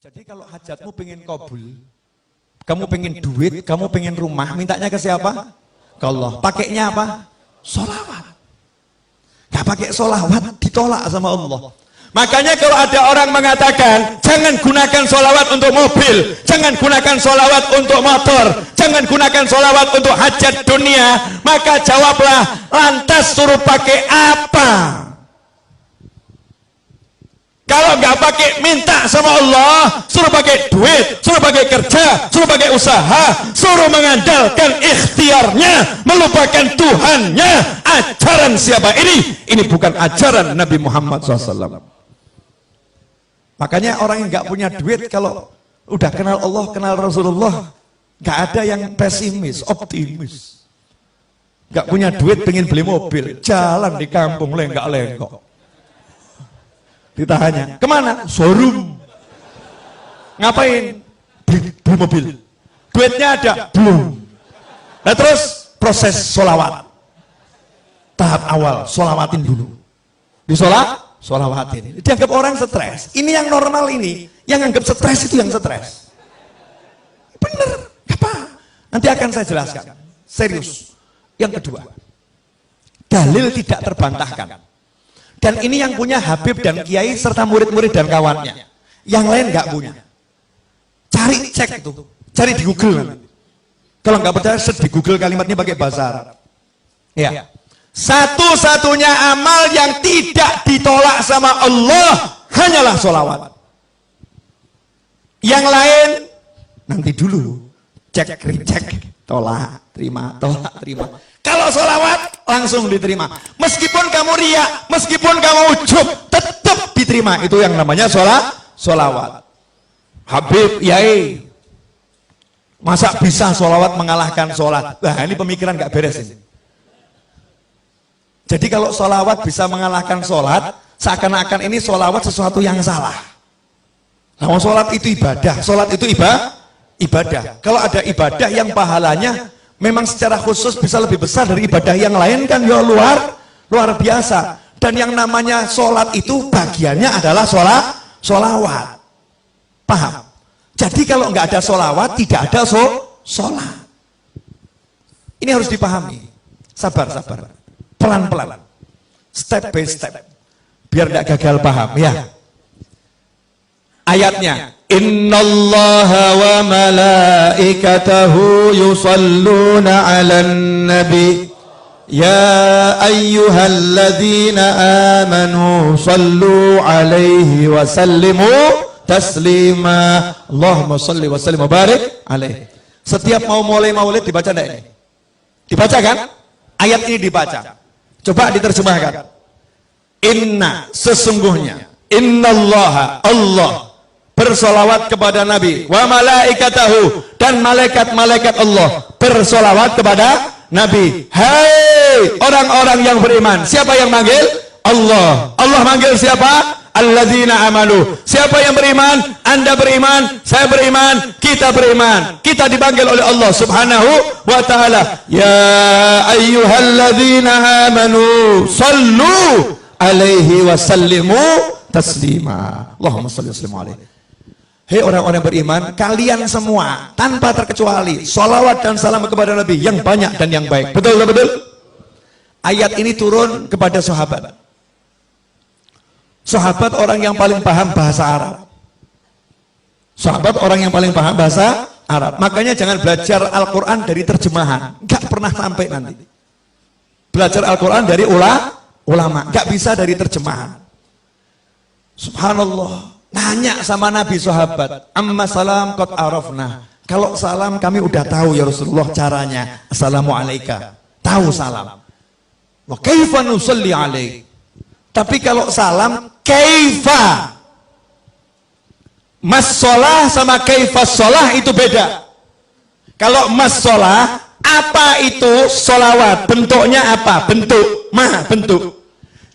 Jadi kalau hajatmu pengen kabul, kamu pengen duit, kamu pengen rumah, mintanya ke siapa? Ke Allah. Pakainya apa? Sholawat. Gak pakai sholawat, ditolak sama Allah. Makanya kalau ada orang mengatakan, jangan gunakan sholawat untuk mobil, jangan gunakan sholawat untuk motor, jangan gunakan sholawat untuk hajat dunia, maka jawablah, lantas suruh pakai apa? Kalau nggak pakai minta sama Allah, suruh pakai duit, suruh pakai kerja, suruh pakai usaha, suruh mengandalkan ikhtiarnya, melupakan Tuhannya. Ajaran siapa ini? Ini bukan ajaran Nabi Muhammad SAW. Makanya orang yang nggak punya duit kalau udah kenal Allah, kenal Rasulullah, nggak ada yang pesimis, optimis. Nggak punya duit pengen beli mobil, jalan di kampung lenggak-lenggok. Ditanya, kemana? Showroom. Ngapain? Beli mobil. Duitnya ada? Belum. Nah terus proses sholawat. Tahap awal, sholawatin dulu. Sholawatin. Dianggap orang stres. Ini yang normal ini. Yang anggap stres itu yang stres. Bener. Apa? Nanti akan saya jelaskan. Serius. Yang kedua. Dalil tidak terbantahkan. Dan ini yang punya Habib dan Kiai serta murid-murid dan kawannya. Yang lain nggak punya. Cari cek itu, cari di Google nanti. Kalau nggak percaya, search di Google kalimatnya pakai bahasa Arab. Ya. Satu-satunya amal yang tidak ditolak sama Allah hanyalah sholawat. Yang lain nanti dulu, cek, recek, tolak, terima, tolak, terima. Kalau sholawat langsung diterima. Meskipun kamu riak, meskipun kamu ujub, tetap diterima. Itu yang namanya sholawat. Habib, Yai, masa bisa sholawat mengalahkan sholat? Nah ini pemikiran gak beres ini. Jadi kalau sholawat bisa mengalahkan sholat, seakan-akan ini sholawat sesuatu yang salah. Nah, sholat itu ibadah, sholat itu ibadah. Kalau ada ibadah yang pahalanya memang secara khusus bisa lebih besar dari ibadah yang lain kan ya luar biasa. Dan yang namanya sholat itu bagiannya adalah sholawat. Paham? Jadi kalau nggak ada sholawat tidak ada sholat. Ini harus dipahami. Sabar. Pelan-pelan. Step by step. Biar nggak gagal paham ya. Ayatnya, innallaha wa malaikatahu yusalluna 'alan nabi ya ayyuhalladzina amanu sallu 'alaihi wa sallimu taslima. Allahumma shalli wa sallim wa barik alaihi. Setiap mau mulai maulid dibaca enggak ini? Dibaca kan? Ayat ini dibaca. Coba diterjemahkan. Inna, sesungguhnya, innallaha, Allah bersolawat kepada Nabi, wa malaikatahu, dan malaikat-malaikat Allah bersolawat kepada Nabi. Hai orang-orang yang beriman. Siapa yang manggil? Allah. Allah manggil siapa? Alladzina amanu. Siapa yang beriman? Anda beriman, saya beriman, kita beriman. Kita dipanggil oleh Allah Subhanahu wa ta'ala. Ya ayyuhalladzina amanu sallu alaihi wa sallimu taslima. Allahumma salli wa sallim alaihi. Hei orang-orang beriman, kalian semua tanpa terkecuali sholawat dan salam kepada Nabi yang banyak dan yang baik. Betul? Ayat ini turun kepada sahabat. Sahabat orang yang paling paham bahasa Arab. Sahabat orang yang paling paham bahasa Arab. Makanya jangan belajar Al-Quran dari terjemahan. Gak pernah sampai nanti. Belajar Al-Quran dari ulama. Gak bisa dari terjemahan. Subhanallah. Nanya sama Nabi sahabat, amma salam qad arafna. Kalau salam kami udah tahu ya Rasulullah caranya. Assalamualaikum. Tahu salam. Wa kaifa nusalli alaik. Tapi kalau salam kaifa. Mas sholah sama kaifa sholah itu beda. Kalau mas sholah, apa itu sholawat? Bentuknya apa? Bentuk. Bentuk.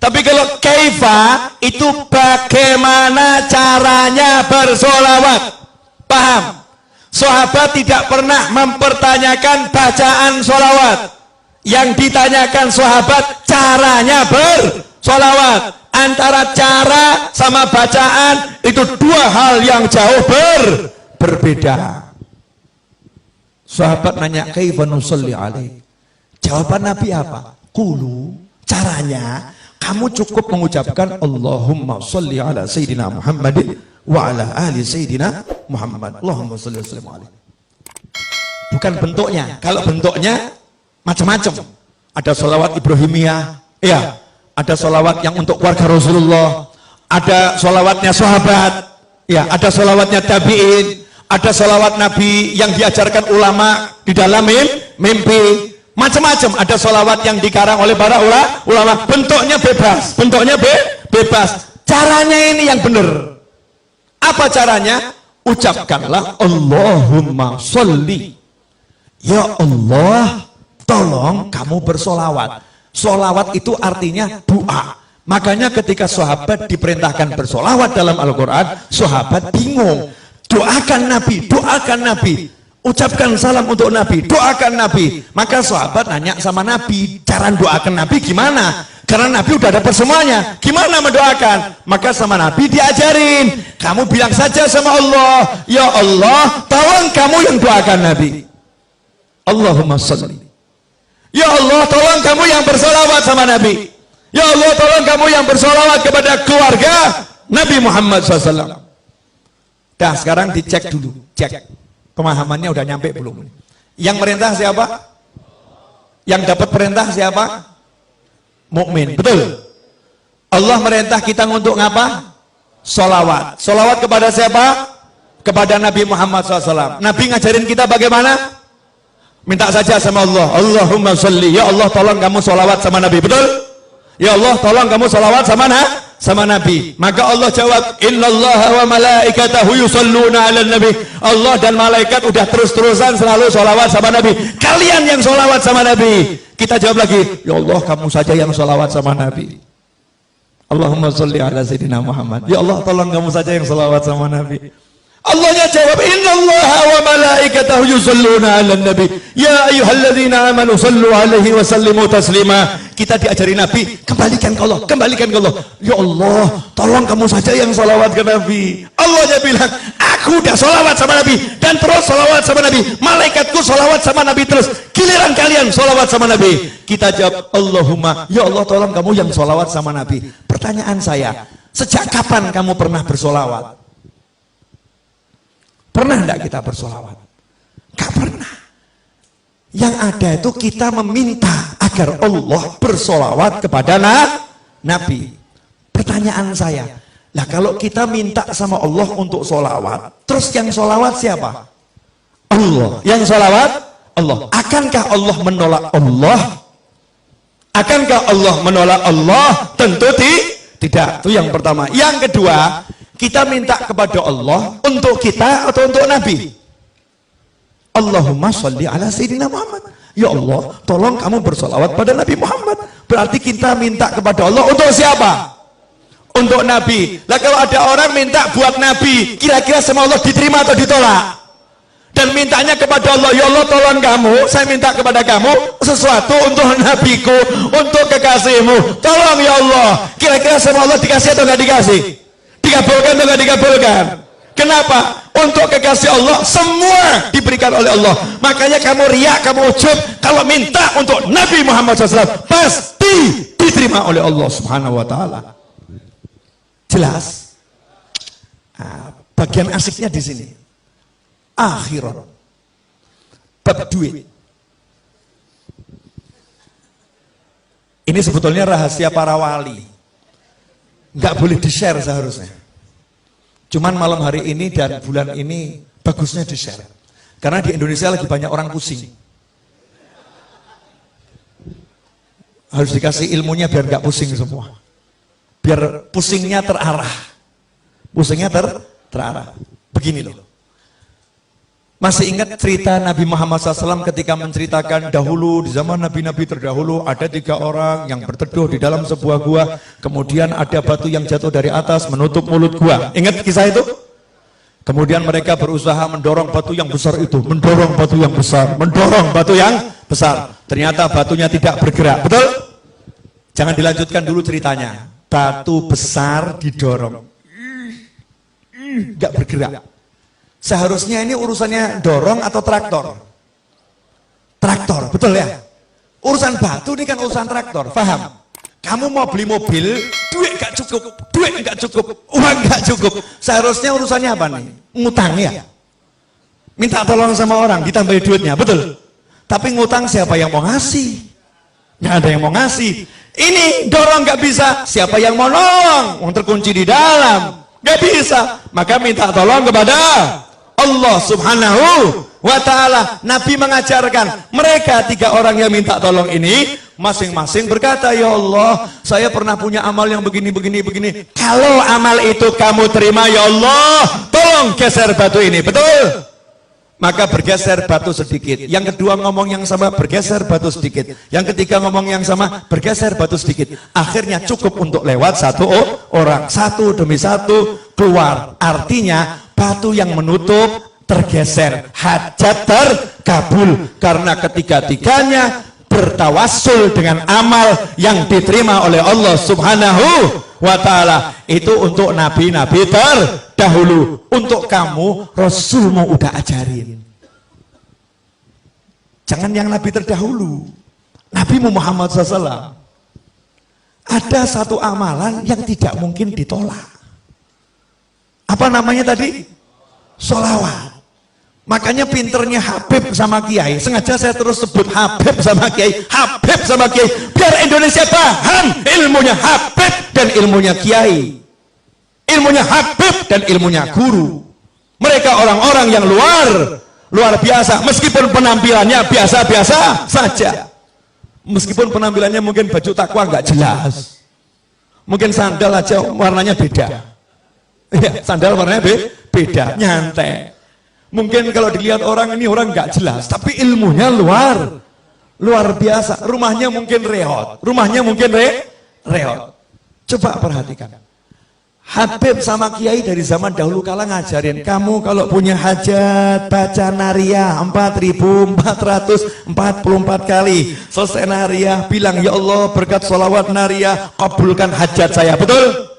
Tapi kalau kaifa itu bagaimana caranya bersolawat. Paham? Sahabat tidak pernah mempertanyakan bacaan solawat. Yang ditanyakan sahabat caranya bersolawat. Antara cara sama bacaan itu dua hal yang jauh berbeda. Sahabat nanya, kaifa nusalli alaik? Jawaban Nabi apa? Qulu, caranya kamu cukup mengucapkan Allahumma sholli ala sayyidina Muhammadin wa ala ali sayyidina Muhammad. Allahumma sholli wa sallim alaihi. Bukan bentuknya. Kalau bentuknya macam-macam. Ada sholawat Ibrahimiyah, ya. Ada sholawat yang untuk keluarga Rasulullah, ada sholawatnya sahabat, ya. Ada sholawatnya tabi'in, ada sholawat Nabi yang diajarkan ulama di dalam mimpi. Macam-macam. Ada sholawat yang dikarang oleh para ulama. Bentuknya bebas, bentuknya bebas. Caranya ini yang benar. Apa caranya? Ucapkanlah Allahumma sholli. Ya Allah, tolong kamu bersolawat. Solawat itu artinya doa. Makanya ketika sahabat diperintahkan bersolawat dalam Al-Quran, sahabat bingung. Doakan Nabi, doakan Nabi. Ucapkan salam untuk Nabi, doakan Nabi. Maka sahabat nanya sama Nabi, cara doakan Nabi gimana? Karena Nabi udah dapat semuanya, gimana mendoakan? Maka sama Nabi diajarin, kamu bilang saja sama Allah, ya Allah, tolong kamu yang doakan Nabi. Allahumma sholli. Ya Allah, tolong kamu yang bersolawat sama Nabi. Ya Allah, tolong kamu yang bersolawat kepada keluarga Nabi Muhammad SAW. Dah, sekarang dicek dulu, cek pemahamannya udah nyampe belum? Yang merintah siapa? Yang dapat perintah siapa? Mukmin, betul. Allah merintah kita untuk ngapa? Solawat. Solawat kepada siapa? Kepada Nabi Muhammad SAW. Nabi ngajarin kita bagaimana? Minta saja sama Allah, Allahumma sholli, ya Allah tolong kamu sholawat sama Nabi, betul? Ya Allah tolong kamu sholawat sama Nabi. Maka Allah jawab, innallaha wa malaikatahu yusholluna ala nabi. Allah dan malaikat udah terus-terusan selalu sholawat sama Nabi. Kalian yang sholawat sama Nabi. Kita jawab lagi, ya Allah kamu saja yang sholawat sama Nabi. Allahumma sholli ala sayyidina Muhammad. Ya Allah tolong kamu saja yang sholawat sama Nabi. Allahnya jawab, innallaha wa malaikatahu yusholluna 'alan nabi ya ayyuhalladzina amanu shallu 'alaihi wa sallimu taslima. Kita diajari Nabi, kembalikan ke Allah, kembalikan ke Allah. Ya Allah, tolong kamu saja yang sholawat ke Nabi. Allahnya bilang, aku udah sholawat sama Nabi dan terus sholawat sama Nabi. Malaikatku sholawat sama Nabi terus. Giliran kalian sholawat sama Nabi. Kita jawab, Allahumma, ya Allah tolong kamu yang sholawat sama Nabi. Pertanyaan saya, sejak kapan kamu pernah bersolawat? Pernah enggak kita bersolawat? Gak pernah. Yang ada itu kita meminta agar Allah bersolawat kepada Nabi. Pertanyaan saya, lah kalau kita minta sama Allah untuk solawat, terus yang solawat siapa? Allah. Yang solawat? Allah. Akankah Allah menolak Allah? Akankah Allah menolak Allah? Tentu tidak. Itu yang pertama. Yang kedua, kita minta kepada Allah untuk kita atau untuk Nabi? Allahumma sholli ala sayyidina Muhammad. Ya Allah, tolong kamu bersolawat pada Nabi Muhammad. Berarti kita minta kepada Allah untuk siapa? Untuk Nabi. Lah kalau ada orang minta buat Nabi, kira-kira sama Allah diterima atau ditolak? Dan mintanya kepada Allah, ya Allah tolong kamu, saya minta kepada kamu sesuatu untuk Nabiku, untuk kekasihmu. Tolong ya Allah. Kira-kira sama Allah dikasih atau nggak dikasih? Dikabulkan atau tidak dikabulkan? Kenapa? Untuk kekasih Allah semua diberikan oleh Allah. Makanya kamu riak, kamu ujub, kalau minta untuk Nabi Muhammad SAW pasti diterima oleh Allah Subhanahu Wa Taala. Jelas? Nah, bagian asiknya di sini. Akhirat, bab duit. Ini sebetulnya rahasia para wali. Nggak boleh di-share seharusnya. Cuman malam hari ini dan bulan ini bagusnya di-share. Karena di Indonesia lagi banyak orang pusing. Harus dikasih ilmunya biar nggak pusing semua. Biar pusingnya terarah. Pusingnya terarah. Begini loh. Masih ingat cerita Nabi Muhammad SAW ketika menceritakan dahulu di zaman Nabi-Nabi terdahulu ada 3 orang yang berteduh di dalam sebuah gua, kemudian ada batu yang jatuh dari atas menutup mulut gua. Ingat kisah itu? Kemudian mereka berusaha mendorong batu yang besar itu, mendorong batu yang besar, mendorong batu yang besar. Ternyata batunya tidak bergerak, betul? Jangan dilanjutkan dulu ceritanya. batu besar didorong, nggak bergerak. Seharusnya ini urusannya dorong atau traktor? Traktor, betul ya? Urusan batu ini kan urusan traktor, paham? Kamu mau beli mobil, duit nggak cukup, uang nggak cukup. Seharusnya urusannya apa nih? Ngutang ya? Minta tolong sama orang, ditambahin duitnya, betul? Tapi ngutang siapa yang mau ngasih? Nggak ada yang mau ngasih. Ini dorong nggak bisa, siapa yang mau nolong? Yang terkunci di dalam, nggak bisa. Maka minta tolong kepada Allah Subhanahu wa ta'ala. Nabi mengajarkan mereka 3 orang yang minta tolong ini masing-masing berkata, ya Allah, saya pernah punya amal yang begini. Kalau amal itu kamu terima, ya Allah, tolong geser batu ini, betul? Maka bergeser batu sedikit. Yang kedua ngomong yang sama, bergeser batu sedikit. Yang ketiga ngomong yang sama, bergeser batu sedikit. Akhirnya cukup untuk lewat 1 orang, 1 demi 1 keluar. Artinya batu yang menutup tergeser, hajat terkabul. Karena ketiga-tiganya bertawassul dengan amal yang diterima oleh Allah Subhanahu wa ta'ala. Itu untuk nabi-nabi terdahulu. Untuk kamu, Rasulmu udah ajarin. Jangan yang nabi terdahulu, Nabi Muhammad SAW. Ada satu amalan yang tidak mungkin ditolak. Apa namanya tadi? Sholawat. Makanya pinternya Habib sama Kiai. Sengaja saya terus sebut Habib sama Kiai, Habib sama Kiai, biar Indonesia paham ilmunya Habib dan ilmunya Kiai, ilmunya Habib dan ilmunya guru. Mereka orang-orang yang luar biasa. Meskipun penampilannya biasa-biasa saja, meskipun penampilannya mungkin baju takwa nggak jelas, mungkin sandal aja warnanya beda. Ya, sandal warnanya beda, nyantai. Mungkin kalau dilihat orang ini orang nggak jelas, tapi ilmunya luar biasa. Rumahnya mungkin reot, reot. Coba perhatikan. Habib sama Kiai dari zaman dahulu kala ngajarin, kamu kalau punya hajat baca nariyah 4.444 kali. Selesai nariyah bilang, ya Allah berkat sholawat nariyah kabulkan hajat saya, betul?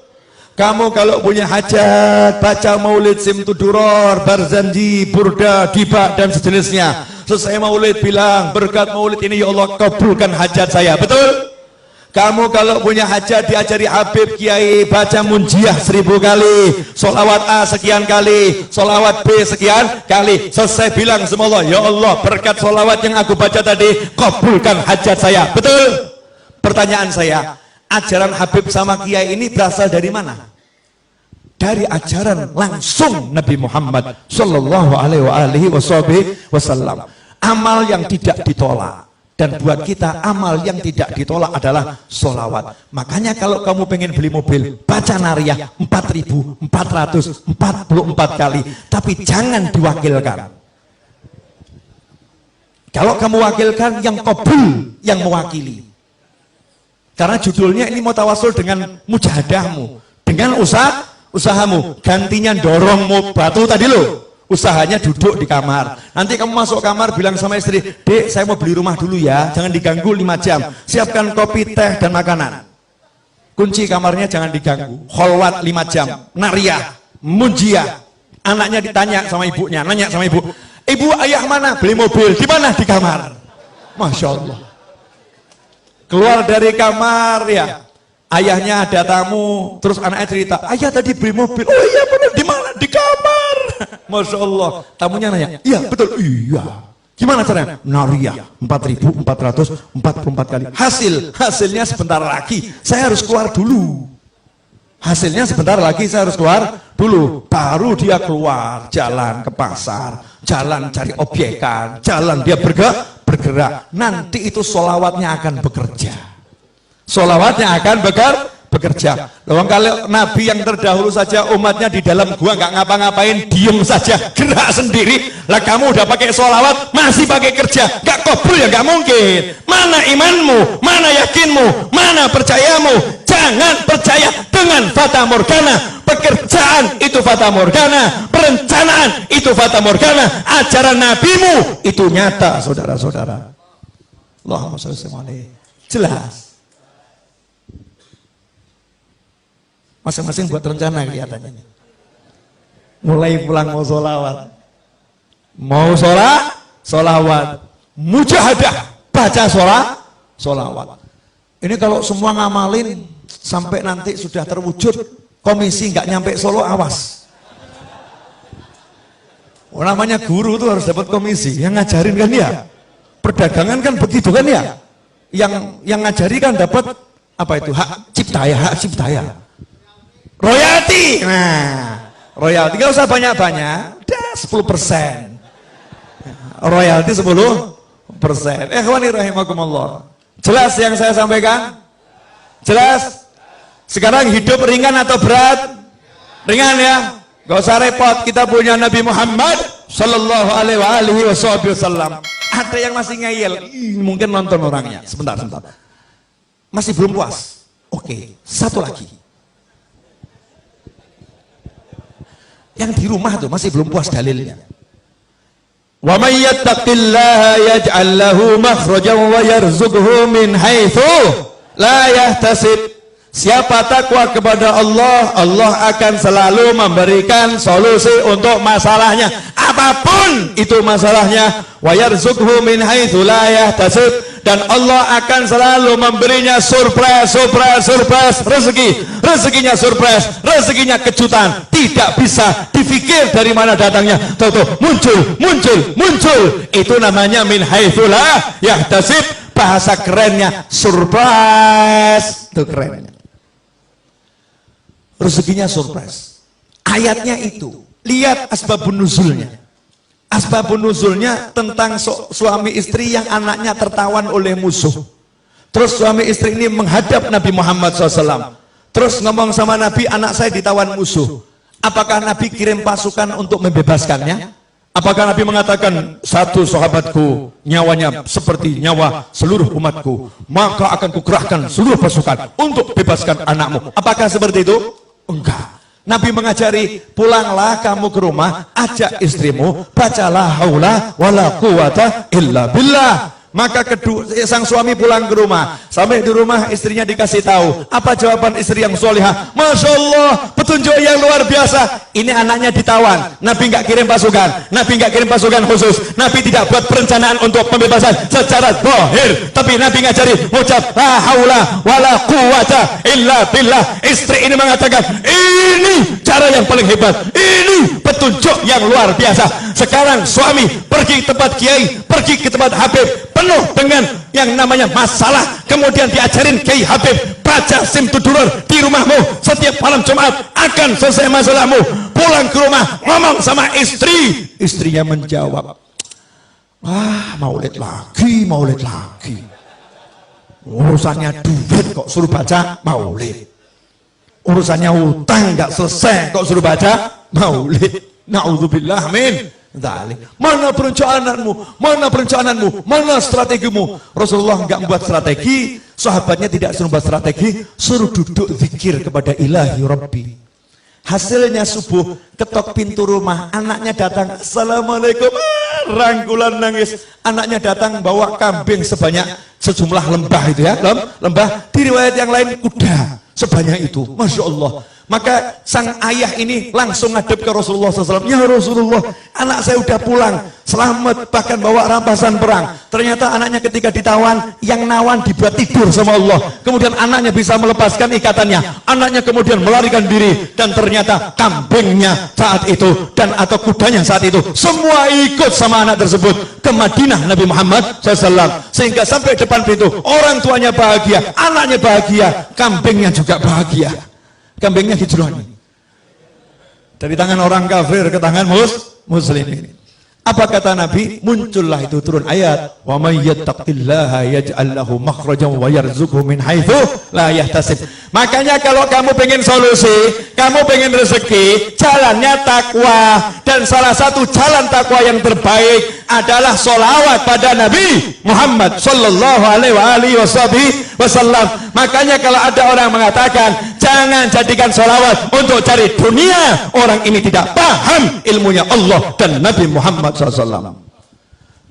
Kamu kalau punya hajat baca maulid simtuduror, barzanji, burda, dibak dan sejenisnya. Selesai maulid bilang berkat maulid ini ya Allah kabulkan hajat saya, betul? Kamu kalau punya hajat diajari Habib Kiai baca munjiah 1000 kali, sholawat A sekian kali, sholawat B sekian kali. Selesai bilang sama Allah, ya Allah berkat sholawat yang aku baca tadi kabulkan hajat saya, betul? Pertanyaan saya, ajaran Habib sama Kiai ini berasal dari mana? Dari ajaran langsung Nabi Muhammad Sallallahu Alaihi Wasallam. Amal yang tidak ditolak. Dan buat kita amal yang tidak ditolak adalah sholawat. Makanya kalau kamu pengen beli mobil, baca nariyah 4.444 kali. Tapi jangan diwakilkan. Kalau kamu wakilkan, yang qabul yang mewakili. Karena judulnya ini mau tawasul dengan mujahadahmu, dengan usahamu. Gantinya dorong batu tadi loh, usahanya duduk di kamar. Nanti kamu masuk kamar bilang sama istri, dek saya mau beli rumah dulu ya, jangan diganggu 5 jam, siapkan kopi, teh dan makanan. Kunci kamarnya jangan diganggu, kholwat 5 jam, nariyah, munjiah. Anaknya ditanya sama ibunya, nanya sama ibu, ayah mana? Beli mobil. Di mana? Di kamar. Masya Allah. Keluar dari kamar ya, ayahnya ada tamu, terus anaknya cerita, ayah tadi beli mobil. Oh iya benar, di mana? Di kamar. Masya Allah. Tamunya nanya, iya betul, iya. Gimana caranya? Nariyah 4.444 kali. Hasilnya sebentar lagi saya harus keluar dulu. Hasilnya sebentar lagi saya harus keluar dulu. Baru dia keluar, jalan ke pasar, jalan cari obyekan, jalan dia bergerak. Nanti itu sholawatnya akan bekerja. Sholawatnya akan bekerja. Loh, kalau Nabi yang terdahulu saja umatnya di dalam gua nggak ngapa-ngapain, diem saja, gerak sendiri. Lah kamu udah pakai sholawat, masih pakai kerja, nggak kabul ya nggak mungkin. Mana imanmu? Mana yakinmu? Mana percayamu? Jangan percaya dengan fata morgana. Pekerjaan itu fata morgana, perencanaan itu fata morgana, ajaran nabimu itu nyata, saudara-saudara. Allahumma shalli alaihi. Jelas. Masing-masing buat rencana kelihatannya. Mulai pulang mau sholawat. Mau sholawat. Mujahadah, baca sholawat. Ini kalau semua ngamalin sampai nanti sudah terwujud, komisi nggak nyampe Solo, awas. Namanya guru tuh harus dapat komisi, yang ngajarin kan ya. Perdagangan kan begitu kan ya. Yang ngajari kan dapat apa itu, hak cipta ya. Royalti. Nah, royalti nggak usah banyak-banyak, udah 10%. Royalti 10%. Ikhwani rahimakumullah. Jelas yang saya sampaikan? Jelas? Sekarang hidup ringan atau berat? Ringan ya? Gak usah repot, kita punya Nabi Muhammad sallallahu alaihi wasallam. Ada yang masih ngeyel, mungkin nonton orangnya. Sebentar. Masih belum puas. Oke, satu lagi. Yang di rumah tuh masih belum puas dalilnya. Wa may yattaqillaha yaj'al lahu makhrajan wa yarzuqhu min haitsu la yahtasib. Siapa takwa kepada Allah, Allah akan selalu memberikan solusi untuk masalahnya, apapun itu masalahnya. Wa yarzuqhu min haitsu la yahtasib, dan Allah akan selalu memberinya surprise rezeki. Rezekinya surprise, rezekinya kejutan, tidak bisa difikir dari mana datangnya. Tuh muncul. Itu namanya min haitsu la yahtasib. Bahasa kerennya surprise. Itu kerennya. Rezekinya surprise. Ayatnya itu. Lihat asbabun nuzulnya. Asbabun nuzulnya tentang suami istri yang anaknya tertawan oleh musuh. Terus suami istri ini menghadap Nabi Muhammad SAW. Terus ngomong sama Nabi, anak saya ditawan musuh. Apakah Nabi kirim pasukan untuk membebaskannya? Apakah Nabi mengatakan, satu sahabatku nyawanya seperti nyawa seluruh umatku, maka akan kukerahkan seluruh pasukan untuk bebaskan anakmu? Apakah seperti itu? Enggak. Nabi mengajari, pulanglah kamu ke rumah, ajak istrimu, bacalah haula wala quwata illa billah. Maka sang suami pulang ke rumah. Sampai di rumah istrinya dikasih tahu. Apa jawaban istri yang solihah? Masya Allah, petunjuk yang luar biasa. Ini anaknya ditawan. Nabi nggak kirim pasukan. Nabi nggak kirim pasukan khusus. Nabi tidak buat perencanaan untuk pembebasan secara zahir. Tapi Nabi ngajari, ucap la haula wala quwata illa billah. Istri ini mengatakan, ini cara yang paling hebat. Ini petunjuk yang luar biasa. Sekarang suami pergi ke tempat kiai, pergi ke tempat habib, penuh dengan yang namanya masalah, kemudian diajarin Kiai Habib, baca Simtudurar di rumahmu setiap malam Jumat, akan selesai masalahmu. Pulang ke rumah, ngomong sama istri, istrinya menjawab, maulid lagi, urusannya duit kok suruh baca maulid, urusannya utang nggak selesai kok suruh baca maulid. Na'udzubillah, amin. Mana perencanaanmu? Mana strategimu? Rasulullah enggak membuat strategi, sahabatnya tidak suruh membuat strategi, suruh duduk zikir kepada Ilahi Rabbi. Hasilnya subuh, ketok pintu rumah, anaknya datang, assalamualaikum, rangkulan nangis. Anaknya datang bawa kambing sejumlah lembah itu ya, lembah. Di riwayat yang lain kuda sebanyak itu, masya Allah. Maka sang ayah ini langsung ngadep ke Rasulullah SAW. Ya Rasulullah, anak saya udah pulang, selamat, bahkan bawa rampasan perang. Ternyata anaknya ketika ditawan, yang nawan dibuat tidur sama Allah. Kemudian anaknya bisa melepaskan ikatannya. Anaknya kemudian melarikan diri, dan ternyata kambingnya saat itu dan atau kudanya saat itu semua ikut sama anak tersebut ke Madinah Nabi Muhammad SAW. Sehingga sampai depan pintu, orang tuanya bahagia, anaknya bahagia, kambingnya juga bahagia. Kambingnya hijrah dari tangan orang kafir ke tangan muslimin. Apa kata Nabi? Muncullah itu turun ayat, wa may yattaqillaha yaj'al lahu makhrajan wa yarzuqhu min haitsu la yahtasib. Makanya kalau kamu pengen solusi, kamu pengen rezeki, jalannya takwa. Dan salah satu jalan takwa yang terbaik adalah sholawat pada Nabi Muhammad sallallahu alaihi wasallam. Makanya kalau ada orang mengatakan jangan jadikan sholawat untuk cari dunia, orang ini tidak paham ilmunya Allah dan Nabi Muhammad SAW.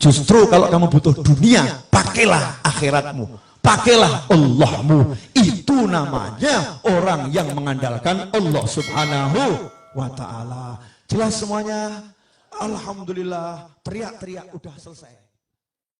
Justru kalau kamu butuh dunia, pakailah akhiratmu. pakailah Allahmu. Itu namanya orang yang mengandalkan Allah Subhanahu wa ta'ala. Jelas semuanya? Alhamdulillah, teriak-teriak udah selesai.